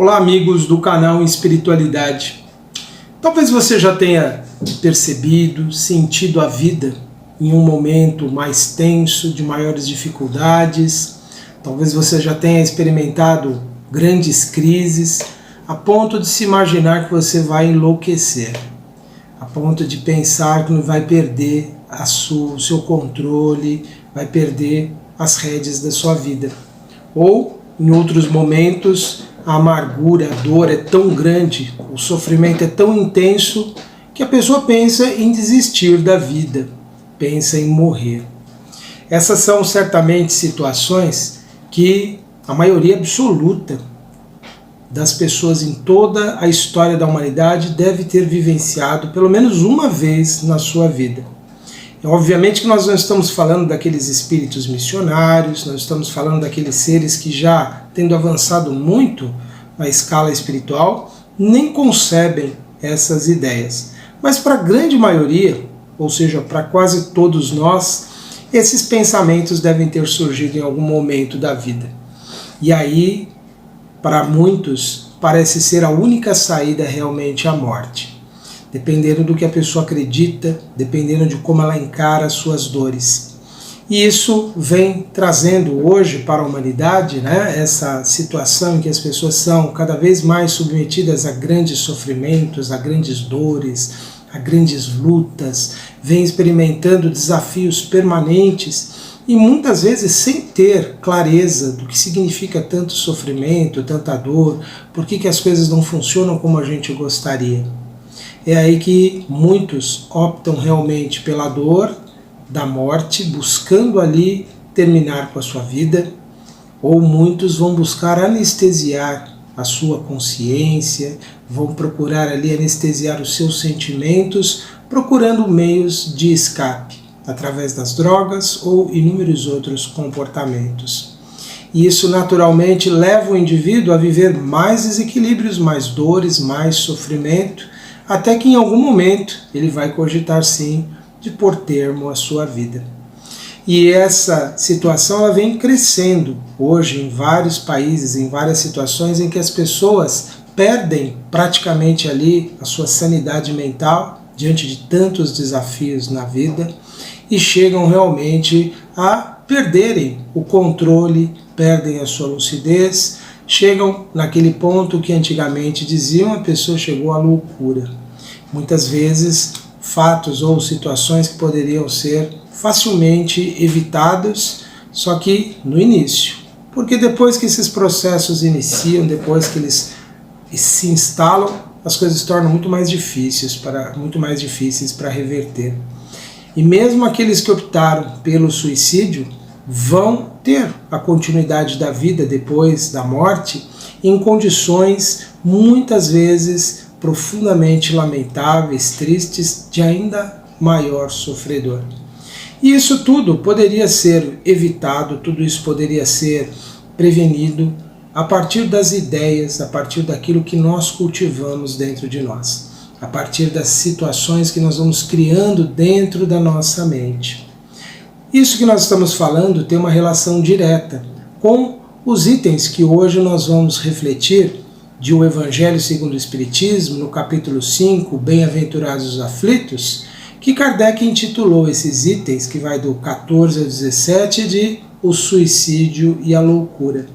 Olá, amigos do canal Espiritualidade. Talvez você já tenha percebido, sentido a vida em um momento mais tenso, de maiores dificuldades. Talvez você já tenha experimentado grandes crises, a ponto de se imaginar que você vai enlouquecer, a ponto de pensar que não vai perder o seu controle, vai perder as rédeas da sua vida. Ou, em outros momentos, a amargura, a dor é tão grande, o sofrimento é tão intenso, que a pessoa pensa em desistir da vida, pensa em morrer. Essas são certamente situações que a maioria absoluta das pessoas em toda a história da humanidade deve ter vivenciado pelo menos uma vez na sua vida. Obviamente que nós não estamos falando daqueles espíritos missionários, nós estamos falando daqueles seres que já, tendo avançado muito na escala espiritual, nem concebem essas ideias. Mas para a grande maioria, ou seja, para quase todos nós, esses pensamentos devem ter surgido em algum momento da vida. E aí, para muitos, parece ser a única saída realmente a morte. Dependendo do que a pessoa acredita, dependendo de como ela encara as suas dores. E isso vem trazendo hoje para a humanidade, essa situação em que as pessoas são cada vez mais submetidas a grandes sofrimentos, a grandes dores, a grandes lutas, vem experimentando desafios permanentes e muitas vezes sem ter clareza do que significa tanto sofrimento, tanta dor, por que as coisas não funcionam como a gente gostaria. É aí que muitos optam realmente pela dor da morte, buscando ali terminar com a sua vida, ou muitos vão buscar anestesiar a sua consciência, vão procurar ali anestesiar os seus sentimentos, procurando meios de escape, através das drogas ou inúmeros outros comportamentos. E isso naturalmente leva o indivíduo a viver mais desequilíbrios, mais dores, mais sofrimento, até que em algum momento ele vai cogitar sim de pôr termo à sua vida. E essa situação ela vem crescendo hoje em vários países, em várias situações em que as pessoas perdem praticamente ali a sua sanidade mental diante de tantos desafios na vida e chegam realmente a perderem o controle, perdem a sua lucidez, chegam naquele ponto que antigamente diziam a pessoa chegou à loucura. Muitas vezes fatos ou situações que poderiam ser facilmente evitados, só que no início. Porque depois que esses processos iniciam, depois que eles se instalam, as coisas se tornam muito mais difíceis para reverter. E mesmo aqueles que optaram pelo suicídio vão ter a continuidade da vida depois da morte em condições muitas vezes profundamente lamentáveis, tristes, de ainda maior sofredor. E isso tudo poderia ser evitado, tudo isso poderia ser prevenido a partir das ideias, a partir daquilo que nós cultivamos dentro de nós, a partir das situações que nós vamos criando dentro da nossa mente. Isso que nós estamos falando tem uma relação direta com os itens que hoje nós vamos refletir de O Evangelho segundo o Espiritismo, no capítulo 5, Bem-aventurados os aflitos, que Kardec intitulou esses itens, que vai do 14 ao 17, de O Suicídio e a Loucura.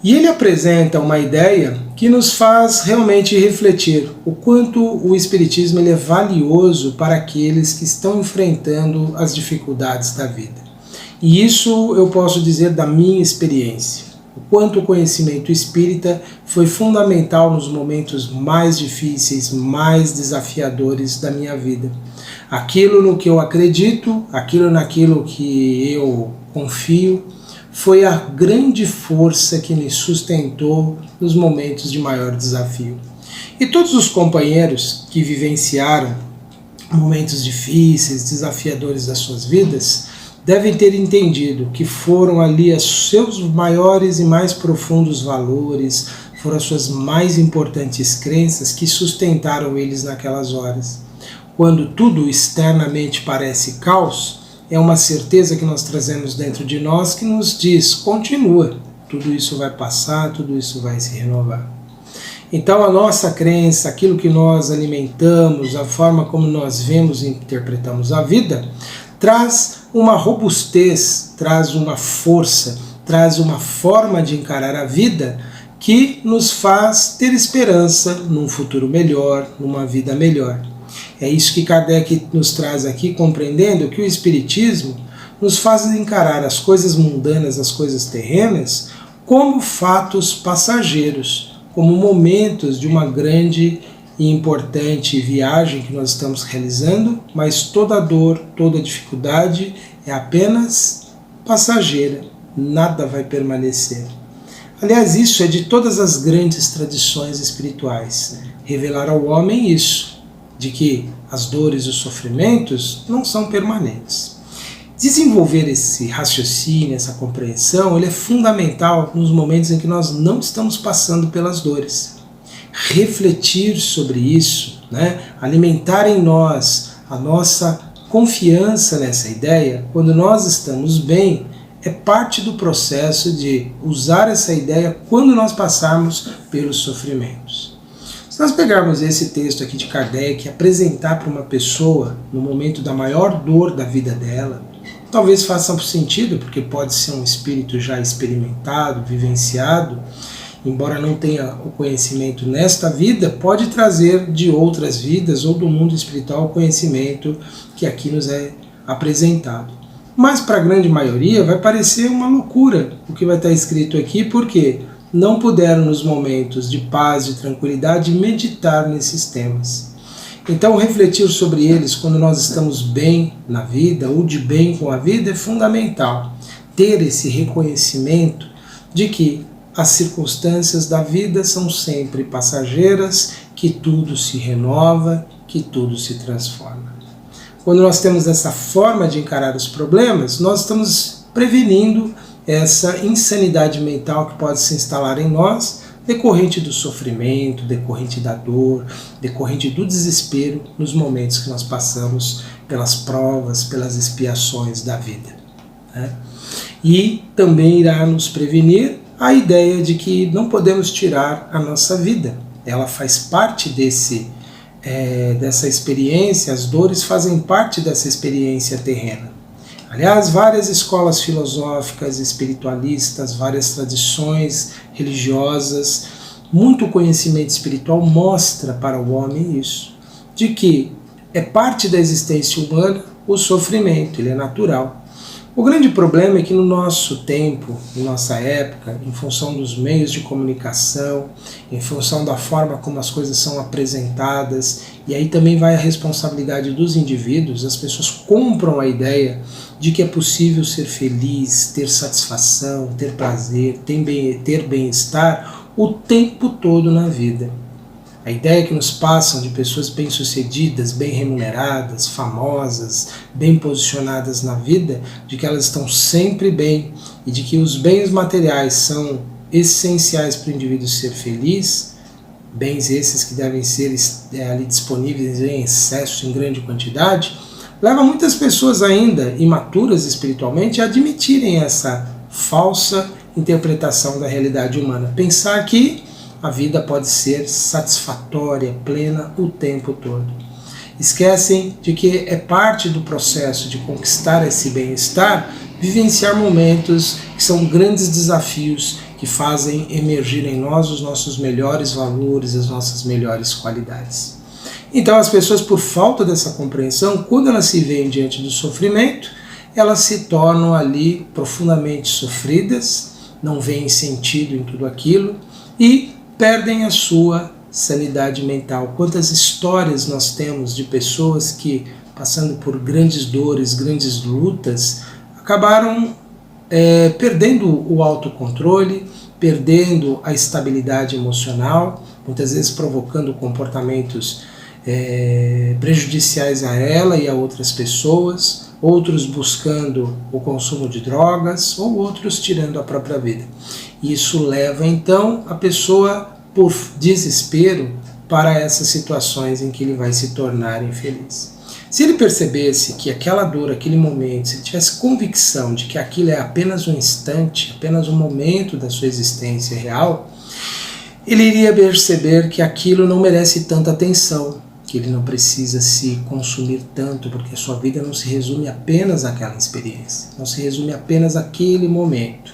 E ele apresenta uma ideia que nos faz realmente refletir o quanto o Espiritismo ele é valioso para aqueles que estão enfrentando as dificuldades da vida. E isso eu posso dizer da minha experiência, o quanto o conhecimento espírita foi fundamental nos momentos mais difíceis, mais desafiadores da minha vida. Aquilo no que eu acredito, aquilo naquilo que eu confio, foi a grande força que me sustentou nos momentos de maior desafio. E todos os companheiros que vivenciaram momentos difíceis, desafiadores das suas vidas, devem ter entendido que foram ali os seus maiores e mais profundos valores, foram as suas mais importantes crenças que sustentaram eles naquelas horas. Quando tudo externamente parece caos, é uma certeza que nós trazemos dentro de nós que nos diz, continua, tudo isso vai passar, tudo isso vai se renovar. Então a nossa crença, aquilo que nós alimentamos, a forma como nós vemos e interpretamos a vida, traz uma robustez, traz uma força, traz uma forma de encarar a vida que nos faz ter esperança num futuro melhor, numa vida melhor. É isso que Kardec nos traz aqui, compreendendo que o Espiritismo nos faz encarar as coisas mundanas, as coisas terrenas, como fatos passageiros, como momentos de uma grande e importante viagem que nós estamos realizando, mas toda dor, toda dificuldade é apenas passageira, nada vai permanecer. Aliás, isso é de todas as grandes tradições espirituais, revelar ao homem isso, de que as dores e os sofrimentos não são permanentes. Desenvolver esse raciocínio, essa compreensão, ele é fundamental nos momentos em que nós não estamos passando pelas dores. Refletir sobre isso, alimentar em nós a nossa confiança nessa ideia, quando nós estamos bem, é parte do processo de usar essa ideia quando nós passarmos pelos sofrimentos. Se nós pegarmos esse texto aqui de Kardec e apresentar para uma pessoa no momento da maior dor da vida dela, talvez faça sentido, porque pode ser um espírito já experimentado, vivenciado, embora não tenha o conhecimento nesta vida, pode trazer de outras vidas ou do mundo espiritual o conhecimento que aqui nos é apresentado. Mas para a grande maioria vai parecer uma loucura o que vai estar escrito aqui, porque não puderam nos momentos de paz e tranquilidade meditar nesses temas. Então refletir sobre eles quando nós estamos bem na vida ou de bem com a vida é fundamental. Ter esse reconhecimento de que as circunstâncias da vida são sempre passageiras, que tudo se renova, que tudo se transforma. Quando nós temos essa forma de encarar os problemas, nós estamos prevenindo essa insanidade mental que pode se instalar em nós, decorrente do sofrimento, decorrente da dor, decorrente do desespero nos momentos que nós passamos pelas provas, pelas expiações da vida. E também irá nos prevenir a ideia de que não podemos tirar a nossa vida. Ela faz parte dessa experiência, as dores fazem parte dessa experiência terrena. Aliás, várias escolas filosóficas, espiritualistas, várias tradições religiosas, muito conhecimento espiritual mostra para o homem isso, de que é parte da existência humana o sofrimento, ele é natural. O grande problema é que no nosso tempo, em nossa época, em função dos meios de comunicação, em função da forma como as coisas são apresentadas, e aí também vai a responsabilidade dos indivíduos, as pessoas compram a ideia de que é possível ser feliz, ter satisfação, ter prazer, ter bem-estar o tempo todo na vida. A ideia que nos passam de pessoas bem-sucedidas, bem remuneradas, famosas, bem posicionadas na vida, de que elas estão sempre bem e de que os bens materiais são essenciais para o indivíduo ser feliz, bens esses que devem ser ali disponíveis em excesso, em grande quantidade, leva muitas pessoas ainda imaturas espiritualmente a admitirem essa falsa interpretação da realidade humana. Pensar que a vida pode ser satisfatória, plena o tempo todo. Esquecem de que é parte do processo de conquistar esse bem-estar, vivenciar momentos que são grandes desafios que fazem emergir em nós os nossos melhores valores, as nossas melhores qualidades. Então as pessoas, por falta dessa compreensão, quando elas se veem diante do sofrimento, elas se tornam ali profundamente sofridas, não veem sentido em tudo aquilo e perdem a sua sanidade mental. Quantas histórias nós temos de pessoas que, passando por grandes dores, grandes lutas, acabaram perdendo o autocontrole, perdendo a estabilidade emocional, muitas vezes provocando comportamentos prejudiciais a ela e a outras pessoas, outros buscando o consumo de drogas ou outros tirando a própria vida. Isso leva então a pessoa, por desespero, para essas situações em que ele vai se tornar infeliz. Se ele percebesse que aquela dor, aquele momento, se ele tivesse convicção de que aquilo é apenas um instante, apenas um momento da sua existência real, ele iria perceber que aquilo não merece tanta atenção, que ele não precisa se consumir tanto, porque a sua vida não se resume apenas àquela experiência, não se resume apenas àquele momento.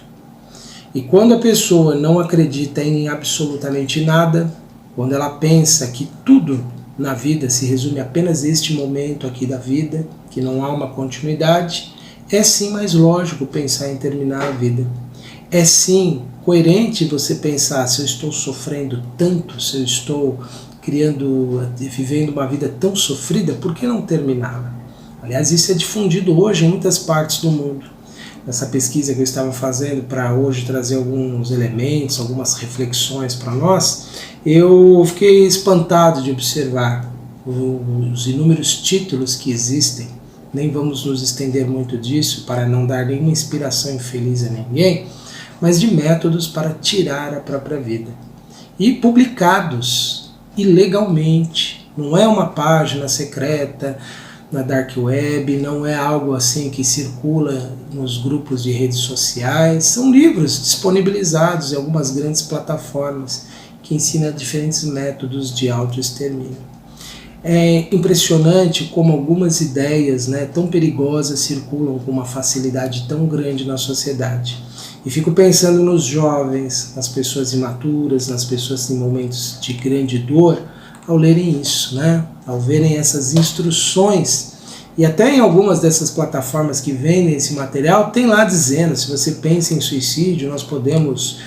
E quando a pessoa não acredita em absolutamente nada, quando ela pensa que tudo na vida se resume apenas a este momento aqui da vida, que não há uma continuidade, é sim mais lógico pensar em terminar a vida. É sim coerente você pensar, se eu estou sofrendo tanto, se eu estou vivendo uma vida tão sofrida, por que não terminá-la? Aliás, isso é difundido hoje em muitas partes do mundo. Nessa pesquisa que eu estava fazendo para hoje trazer alguns elementos, algumas reflexões para nós, eu fiquei espantado de observar os inúmeros títulos que existem. Nem vamos nos estender muito disso para não dar nenhuma inspiração infeliz a ninguém, mas de métodos para tirar a própria vida. E publicados ilegalmente, não é uma página secreta na dark web, não é algo assim que circula nos grupos de redes sociais, são livros disponibilizados em algumas grandes plataformas que ensinam diferentes métodos de autoextermínio. É impressionante como algumas ideias, tão perigosas circulam com uma facilidade tão grande na sociedade. E fico pensando nos jovens, nas pessoas imaturas, nas pessoas em momentos de grande dor, ao lerem isso, ao verem essas instruções. E até em algumas dessas plataformas que vendem esse material, tem lá dizendo, se você pensa em suicídio, nós podemos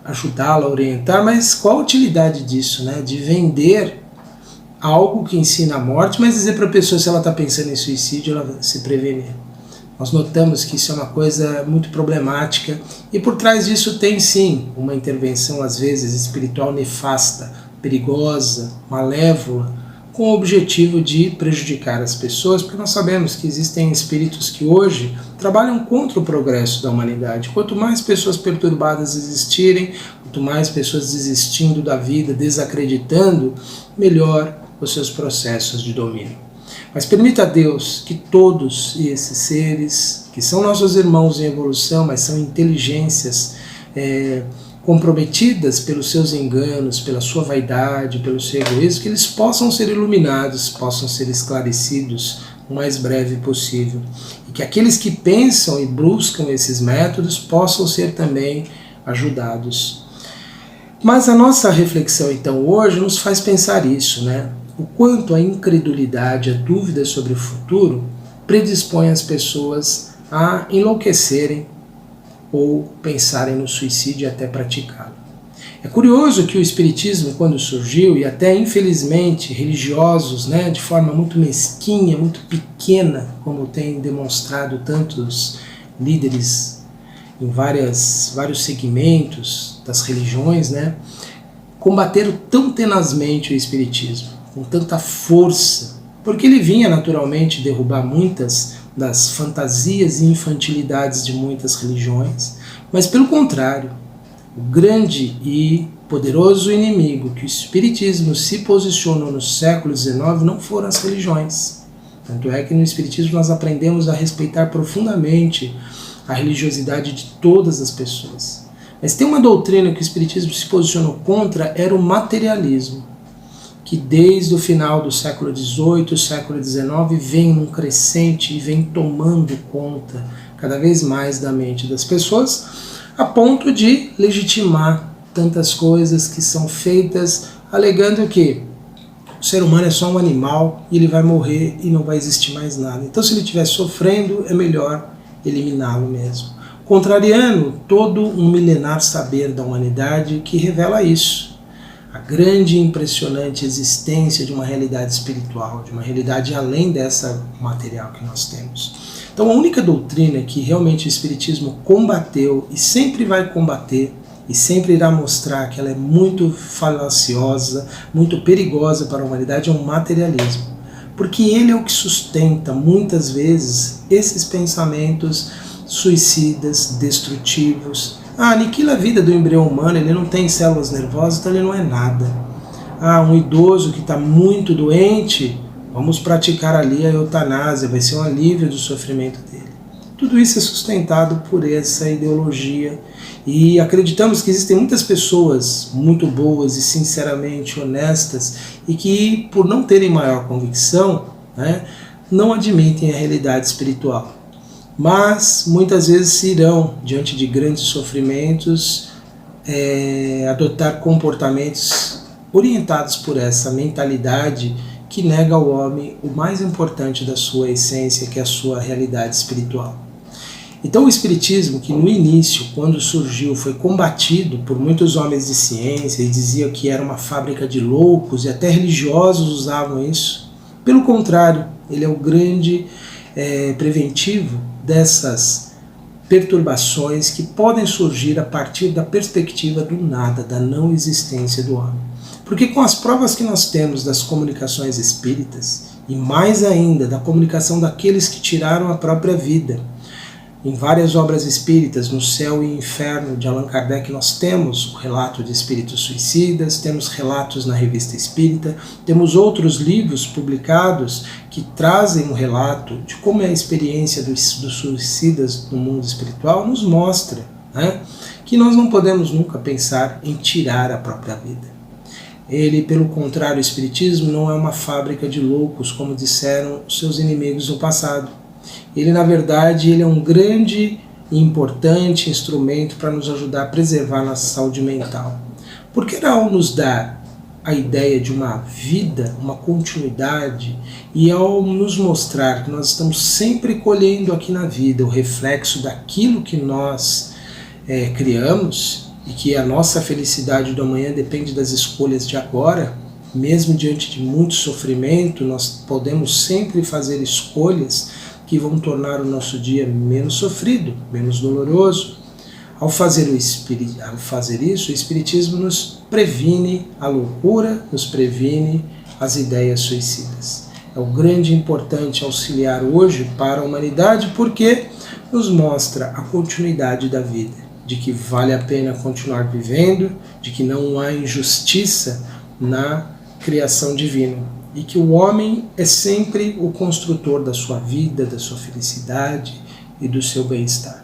ajudá-la, orientar, mas qual a utilidade disso, de vender algo que ensina a morte, mas dizer para a pessoa, se ela está pensando em suicídio, ela se prevenir. Nós notamos que isso é uma coisa muito problemática e por trás disso tem sim uma intervenção às vezes espiritual nefasta, perigosa, malévola, com o objetivo de prejudicar as pessoas, porque nós sabemos que existem espíritos que hoje trabalham contra o progresso da humanidade. Quanto mais pessoas perturbadas existirem, quanto mais pessoas desistindo da vida, desacreditando, melhor os seus processos de domínio. Mas permita a Deus que todos esses seres, que são nossos irmãos em evolução, mas são inteligências comprometidas pelos seus enganos, pela sua vaidade, pelo seu egoísmo, que eles possam ser iluminados, possam ser esclarecidos o mais breve possível. E que aqueles que pensam e buscam esses métodos possam ser também ajudados. Mas a nossa reflexão então hoje nos faz pensar isso, o quanto a incredulidade, a dúvida sobre o futuro predispõe as pessoas a enlouquecerem ou pensarem no suicídio e até praticá-lo. É curioso que o Espiritismo, quando surgiu, e até infelizmente religiosos, de forma muito mesquinha, muito pequena, como tem demonstrado tantos líderes em vários segmentos das religiões, combateram tão tenazmente o Espiritismo, com tanta força, porque ele vinha naturalmente derrubar muitas das fantasias e infantilidades de muitas religiões, mas pelo contrário, o grande e poderoso inimigo que o Espiritismo se posicionou no século XIX não foram as religiões. Tanto é que no Espiritismo nós aprendemos a respeitar profundamente a religiosidade de todas as pessoas. Mas tem uma doutrina que o Espiritismo se posicionou contra, era o materialismo, que desde o final do século XVIII, século XIX, vem num crescente e vem tomando conta cada vez mais da mente das pessoas, a ponto de legitimar tantas coisas que são feitas alegando que o ser humano é só um animal e ele vai morrer e não vai existir mais nada. Então, se ele estiver sofrendo, é melhor eliminá-lo mesmo. Contrariando todo um milenar saber da humanidade que revela isso. A grande e impressionante existência de uma realidade espiritual, de uma realidade além dessa material que nós temos. Então a única doutrina que realmente o Espiritismo combateu e sempre vai combater e sempre irá mostrar que ela é muito falaciosa, muito perigosa para a humanidade é o materialismo. Porque ele é o que sustenta muitas vezes esses pensamentos suicidas, destrutivos. Aniquila a vida do embrião humano, ele não tem células nervosas, então ele não é nada. Um idoso que está muito doente, vamos praticar ali a eutanásia, vai ser um alívio do sofrimento dele. Tudo isso é sustentado por essa ideologia e acreditamos que existem muitas pessoas muito boas e sinceramente honestas e que, por não terem maior convicção, né, não admitem a realidade espiritual. Mas muitas vezes irão, diante de grandes sofrimentos, adotar comportamentos orientados por essa mentalidade que nega ao homem o mais importante da sua essência, que é a sua realidade espiritual. Então o Espiritismo, que no início, quando surgiu, foi combatido por muitos homens de ciência e diziam que era uma fábrica de loucos, e até religiosos usavam isso, pelo contrário, ele é o grande preventivo dessas perturbações que podem surgir a partir da perspectiva do nada, da não existência do homem. Porque com as provas que nós temos das comunicações espíritas, e mais ainda da comunicação daqueles que tiraram a própria vida, em várias obras espíritas, No Céu e Inferno, de Allan Kardec, nós temos o relato de espíritos suicidas, temos relatos na Revista Espírita, temos outros livros publicados que trazem um relato de como é a experiência dos suicidas no mundo espiritual, nos mostra, né, que nós não podemos nunca pensar em tirar a própria vida. Ele, pelo contrário, o Espiritismo não é uma fábrica de loucos, como disseram seus inimigos no passado. Ele, na verdade, ele é um grande e importante instrumento para nos ajudar a preservar nossa saúde mental. Porque ao nos dar a ideia de uma vida, uma continuidade, e ao nos mostrar que nós estamos sempre colhendo aqui na vida o reflexo daquilo que nós criamos, e que a nossa felicidade do amanhã depende das escolhas de agora, mesmo diante de muito sofrimento, nós podemos sempre fazer escolhas que vão tornar o nosso dia menos sofrido, menos doloroso. Ao fazer isso, o Espiritismo nos previne a loucura, nos previne as ideias suicidas. É o grande e importante auxiliar hoje para a humanidade, porque nos mostra a continuidade da vida, de que vale a pena continuar vivendo, de que não há injustiça na criação divina, e que o homem é sempre o construtor da sua vida, da sua felicidade e do seu bem-estar.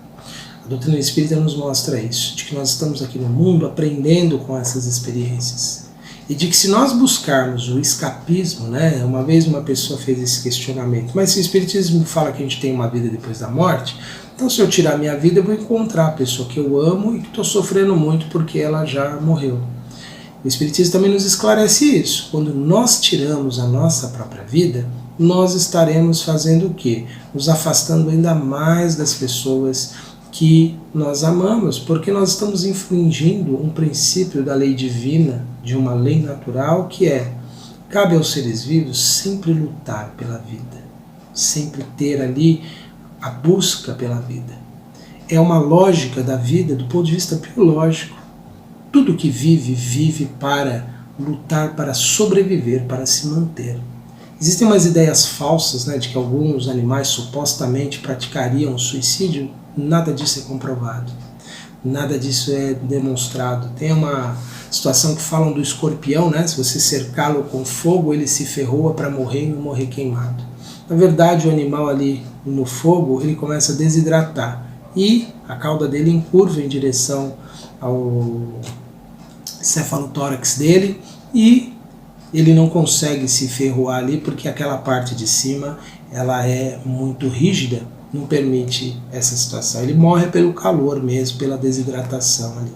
A doutrina espírita nos mostra isso, de que nós estamos aqui no mundo aprendendo com essas experiências. E de que se nós buscarmos o escapismo, né, uma vez uma pessoa fez esse questionamento, mas se o Espiritismo fala que a gente tem uma vida depois da morte, então se eu tirar minha vida eu vou encontrar a pessoa que eu amo e que estou sofrendo muito porque ela já morreu. O Espiritismo também nos esclarece isso. Quando nós tiramos a nossa própria vida, nós estaremos fazendo o quê? Nos afastando ainda mais das pessoas que nós amamos, porque nós estamos infringindo um princípio da lei divina, de uma lei natural, que é: cabe aos seres vivos sempre lutar pela vida, sempre ter ali a busca pela vida. É uma lógica da vida do ponto de vista biológico. Tudo que vive, vive para lutar, para sobreviver, para se manter. Existem umas ideias falsas, né, de que alguns animais supostamente praticariam suicídio. Nada disso é comprovado. Nada disso é demonstrado. Tem uma situação que falam do escorpião, né? Se você cercá-lo com fogo, ele se ferroa para morrer e não morrer queimado. Na verdade, o animal ali no fogo, ele começa a desidratar e a cauda dele encurva em direção ao cefalotórax dele e ele não consegue se ferroar ali porque aquela parte de cima ela é muito rígida, não permite essa situação. Ele morre pelo calor mesmo, pela desidratação ali.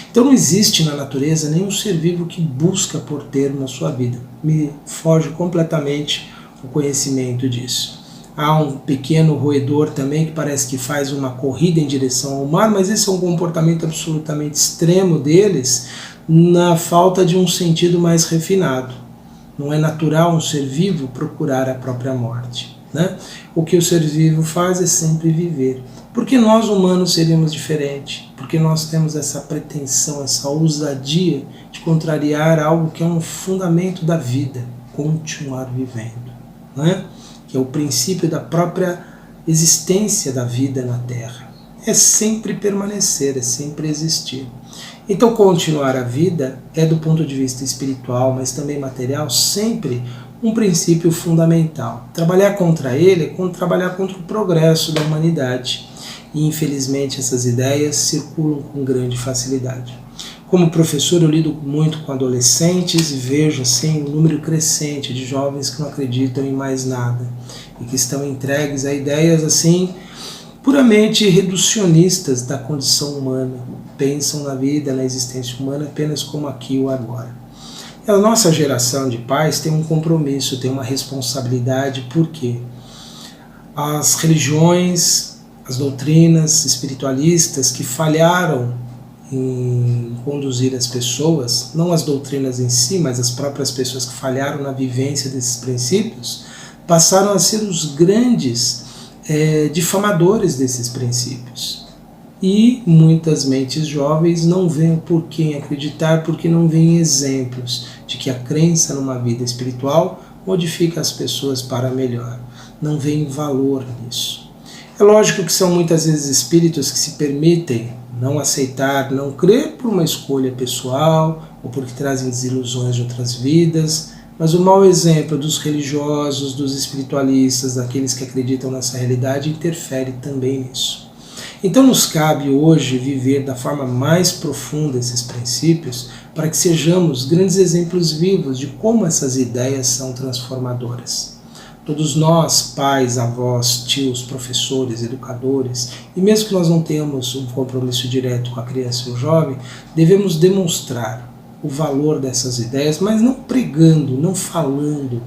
Então não existe na natureza nenhum ser vivo que busca por termo na sua vida. Me foge completamente o conhecimento disso. Há um pequeno roedor também que parece que faz uma corrida em direção ao mar, mas esse é um comportamento absolutamente extremo deles, na falta de um sentido mais refinado. Não é natural um ser vivo procurar a própria morte, né? O que o ser vivo faz é sempre viver. Porque nós humanos seríamos diferentes, porque nós temos essa pretensão, essa ousadia de contrariar algo que é um fundamento da vida, continuar vivendo, né? Que é o princípio da própria existência da vida na Terra. É sempre permanecer, é sempre existir. Então, continuar a vida é, do ponto de vista espiritual, mas também material, sempre um princípio fundamental. Trabalhar contra ele é trabalhar contra o progresso da humanidade. E, infelizmente, essas ideias circulam com grande facilidade. Como professor, eu lido muito com adolescentes e vejo assim um número crescente de jovens que não acreditam em mais nada e que estão entregues a ideias assim puramente reducionistas da condição humana. Pensam na vida, na existência humana apenas como aqui ou agora. A nossa geração de pais tem um compromisso, tem uma responsabilidade, porque as religiões, as doutrinas espiritualistas que falharam em conduzir as pessoas, não as doutrinas em si, mas as próprias pessoas que falharam na vivência desses princípios, passaram a ser os grandes difamadores desses princípios. E muitas mentes jovens não veem por quem acreditar, porque não veem exemplos de que a crença numa vida espiritual modifica as pessoas para melhor. Não veem valor nisso. É lógico que são muitas vezes espíritos que se permitem não aceitar, não crer por uma escolha pessoal ou porque trazem desilusões de outras vidas, mas o mau exemplo dos religiosos, dos espiritualistas, daqueles que acreditam nessa realidade, interfere também nisso. Então nos cabe hoje viver da forma mais profunda esses princípios para que sejamos grandes exemplos vivos de como essas ideias são transformadoras. Todos nós, pais, avós, tios, professores, educadores, e mesmo que nós não tenhamos um compromisso direto com a criança e o jovem, devemos demonstrar o valor dessas ideias, mas não pregando, não falando,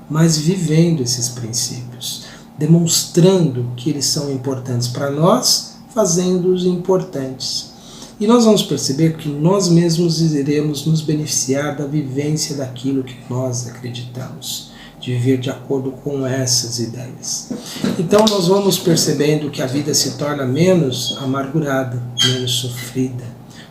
mas vivendo esses princípios, demonstrando que eles são importantes para nós, fazendo-os importantes. E nós vamos perceber que nós mesmos iremos nos beneficiar da vivência daquilo que nós acreditamos, de viver de acordo com essas ideias. Então nós vamos percebendo que a vida se torna menos amargurada, menos sofrida.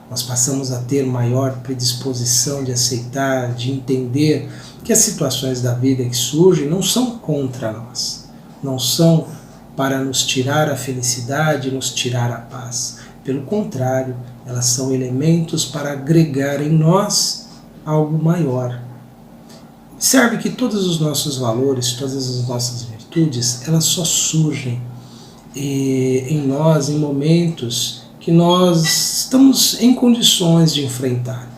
Nós passamos a ter maior predisposição de aceitar, de entender que as situações da vida que surgem não são contra nós, não são para nos tirar a felicidade, nos tirar a paz. Pelo contrário, elas são elementos para agregar em nós algo maior. Observe que todos os nossos valores, todas as nossas virtudes, elas só surgem em nós em momentos que nós estamos em condições de enfrentar.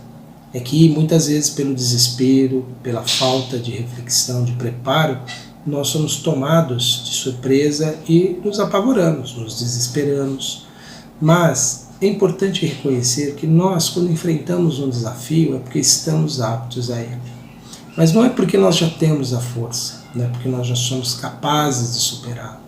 É que muitas vezes pelo desespero, pela falta de reflexão, de preparo, nós somos tomados de surpresa e nos apavoramos, nos desesperamos. Mas é importante reconhecer que nós, quando enfrentamos um desafio, é porque estamos aptos a ele. Mas não é porque nós já temos a força, não é porque nós já somos capazes de superá-lo.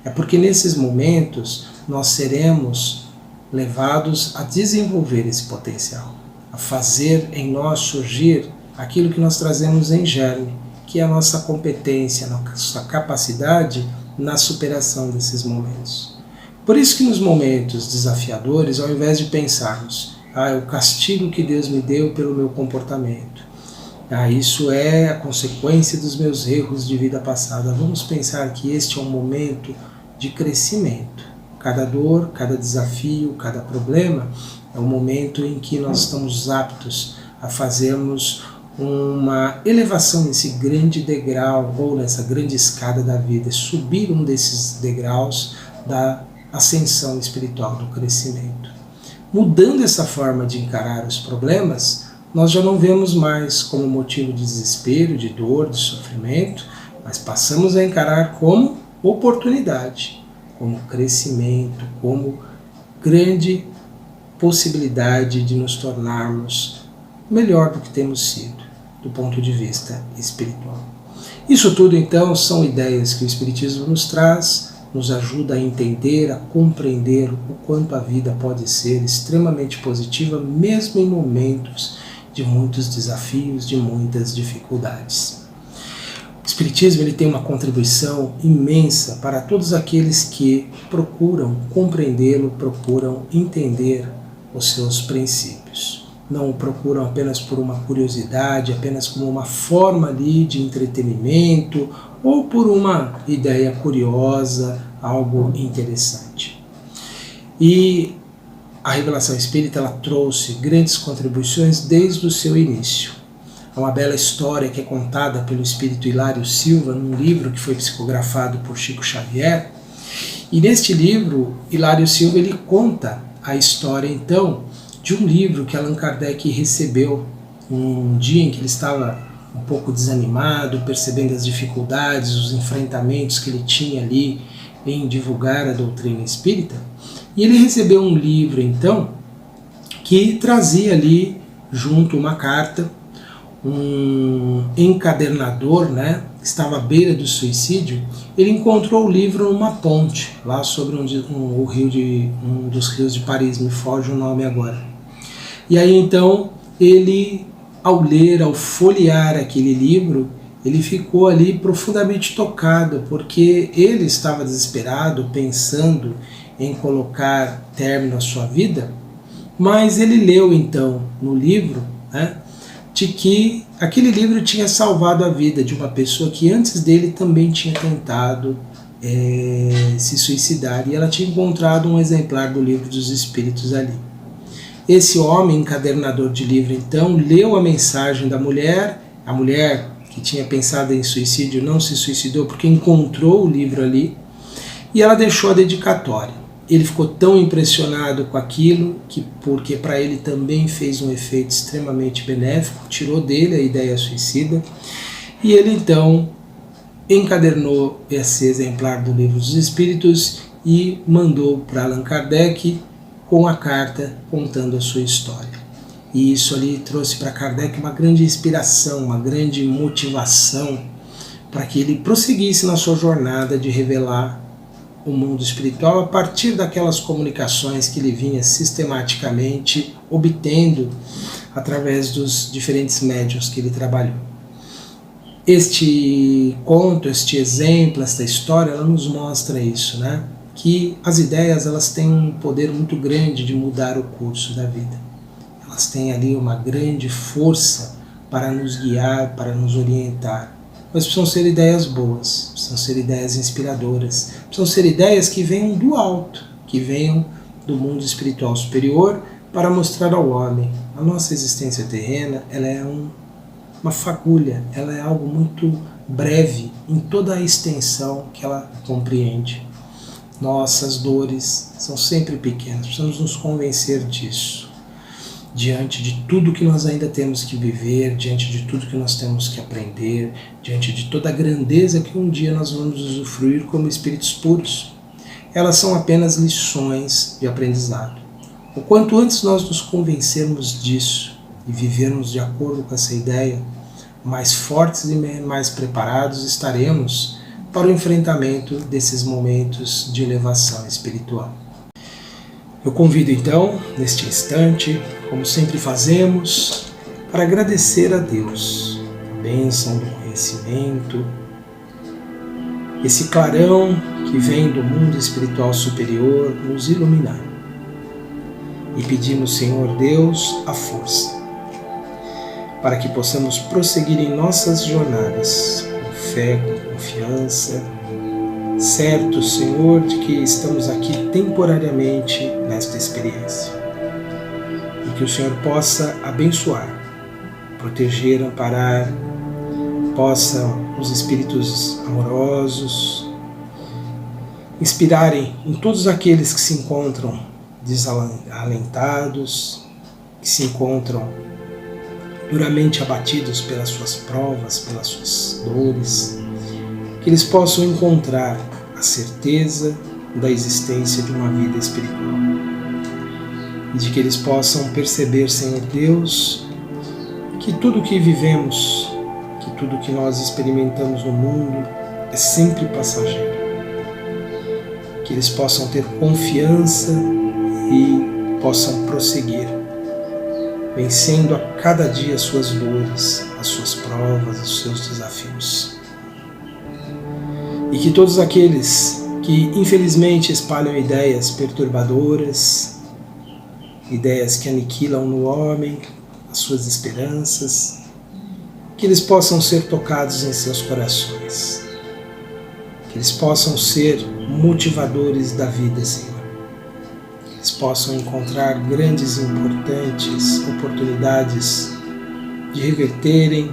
É porque nesses momentos nós seremos levados a desenvolver esse potencial, a fazer em nós surgir aquilo que nós trazemos em germe, que é a nossa competência, a nossa capacidade na superação desses momentos. Por isso que nos momentos desafiadores, ao invés de pensarmos, é o castigo que Deus me deu pelo meu comportamento, isso é a consequência dos meus erros de vida passada, vamos pensar que este é um momento de crescimento. Cada dor, cada desafio, cada problema é um momento em que nós estamos aptos a fazermos uma elevação nesse grande degrau ou nessa grande escada da vida, subir um desses degraus da ascensão espiritual, do crescimento. Mudando essa forma de encarar os problemas, nós já não vemos mais como motivo de desespero, de dor, de sofrimento, mas passamos a encarar como oportunidade, como crescimento, como grande possibilidade de nos tornarmos melhor do que temos sido, do ponto de vista espiritual. Isso tudo, então, são ideias que o Espiritismo nos traz, nos ajuda a entender, a compreender o quanto a vida pode ser extremamente positiva, mesmo em momentos de muitos desafios, de muitas dificuldades. O Espiritismo ele tem uma contribuição imensa para todos aqueles que procuram compreendê-lo, procuram entender os seus princípios. Não o procuram apenas por uma curiosidade, apenas como uma forma ali de entretenimento ou por uma ideia curiosa, algo interessante. E a revelação espírita ela trouxe grandes contribuições desde o seu início. É uma bela história que é contada pelo espírito Hilário Silva num livro que foi psicografado por Chico Xavier. E neste livro, Hilário Silva ele conta a história então de um livro que Allan Kardec recebeu um dia em que ele estava um pouco desanimado, percebendo as dificuldades, os enfrentamentos que ele tinha ali em divulgar a doutrina espírita. E ele recebeu um livro então que trazia ali junto uma carta, um encadernador, né, que estava à beira do suicídio. Ele encontrou o livro numa ponte, lá sobre um dos rios de Paris, me foge o nome agora. E aí então ele, ao ler, ao folhear aquele livro, ele ficou ali profundamente tocado, porque ele estava desesperado, pensando em colocar término à sua vida, mas ele leu então no livro, né, de que aquele livro tinha salvado a vida de uma pessoa que antes dele também tinha tentado se suicidar, e ela tinha encontrado um exemplar do Livro dos Espíritos ali. Esse homem, encadernador de livro, então, leu a mensagem da mulher. A mulher que tinha pensado em suicídio não se suicidou porque encontrou o livro ali, e ela deixou a dedicatória. Ele ficou tão impressionado com aquilo, que porque para ele também fez um efeito extremamente benéfico, tirou dele a ideia suicida, e ele então encadernou esse exemplar do Livro dos Espíritos e mandou para Allan Kardec com a carta contando a sua história. E isso ali trouxe para Kardec uma grande inspiração, uma grande motivação para que ele prosseguisse na sua jornada de revelar o mundo espiritual a partir daquelas comunicações que ele vinha sistematicamente obtendo através dos diferentes médiuns que ele trabalhou. Este conto, este exemplo, esta história, ela nos mostra isso, né? Que as ideias elas têm um poder muito grande de mudar o curso da vida. Elas têm ali uma grande força para nos guiar, para nos orientar. Mas precisam ser ideias boas, precisam ser ideias inspiradoras, precisam ser ideias que venham do alto, que venham do mundo espiritual superior, para mostrar ao homem a nossa existência terrena. Ela é uma fagulha, ela é algo muito breve em toda a extensão que ela compreende. Nossas dores são sempre pequenas, precisamos nos convencer disso. Diante de tudo que nós ainda temos que viver, diante de tudo que nós temos que aprender, diante de toda a grandeza que um dia nós vamos usufruir como espíritos puros, elas são apenas lições de aprendizado. O quanto antes nós nos convencermos disso e vivermos de acordo com essa ideia, mais fortes e mais preparados estaremos para o enfrentamento desses momentos de elevação espiritual. Eu convido então, neste instante, como sempre fazemos, para agradecer a Deus, a bênção do conhecimento, esse clarão que vem do mundo espiritual superior nos iluminar. E pedimos, Senhor Deus, a força, para que possamos prosseguir em nossas jornadas, com fé, com confiança, certos, Senhor, de que estamos aqui temporariamente nesta experiência. E que o Senhor possa abençoar, proteger, amparar, possam os espíritos amorosos inspirarem em todos aqueles que se encontram desalentados, que se encontram duramente abatidos pelas suas provas, pelas suas dores, que eles possam encontrar a certeza da existência de uma vida espiritual e de que eles possam perceber, Senhor Deus, que tudo que vivemos, que tudo que nós experimentamos no mundo é sempre passageiro, que eles possam ter confiança e possam prosseguir, vencendo a cada dia as suas dores, as suas provas, os seus desafios. E que todos aqueles que infelizmente espalham ideias perturbadoras, ideias que aniquilam no homem as suas esperanças, que eles possam ser tocados em seus corações, que eles possam ser motivadores da vida, Senhor, que eles eles possam encontrar grandes e importantes oportunidades de reverterem,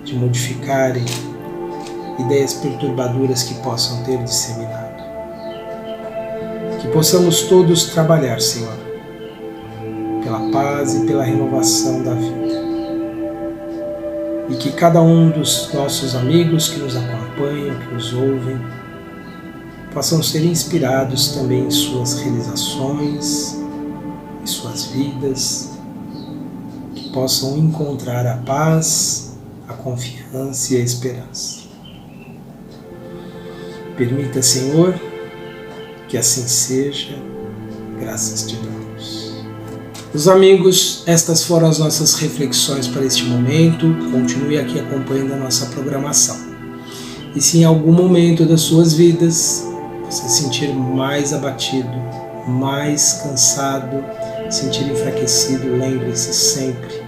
de modificarem ideias perturbadoras que possam ter disseminado. Que possamos todos trabalhar, Senhor, pela paz e pela renovação da vida. E que cada um dos nossos amigos que nos acompanham, que nos ouvem, possam ser inspirados também em suas realizações, em suas vidas, que possam encontrar a paz, a confiança e a esperança. Permita, Senhor, que assim seja, graças te damos. Meus amigos, estas foram as nossas reflexões para este momento. Continue aqui acompanhando a nossa programação. E se em algum momento das suas vidas você sentir mais abatido, mais cansado, sentir enfraquecido, lembre-se sempre,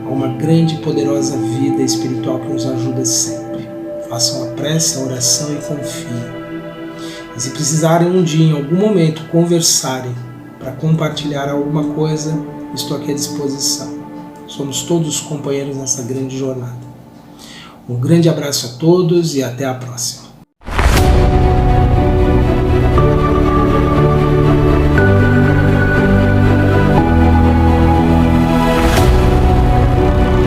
há uma grande e poderosa vida espiritual que nos ajuda sempre. Façam a prece, a oração e confiem. E se precisarem um dia, em algum momento, conversarem para compartilhar alguma coisa, estou aqui à disposição. Somos todos companheiros nessa grande jornada. Um grande abraço a todos e até a próxima.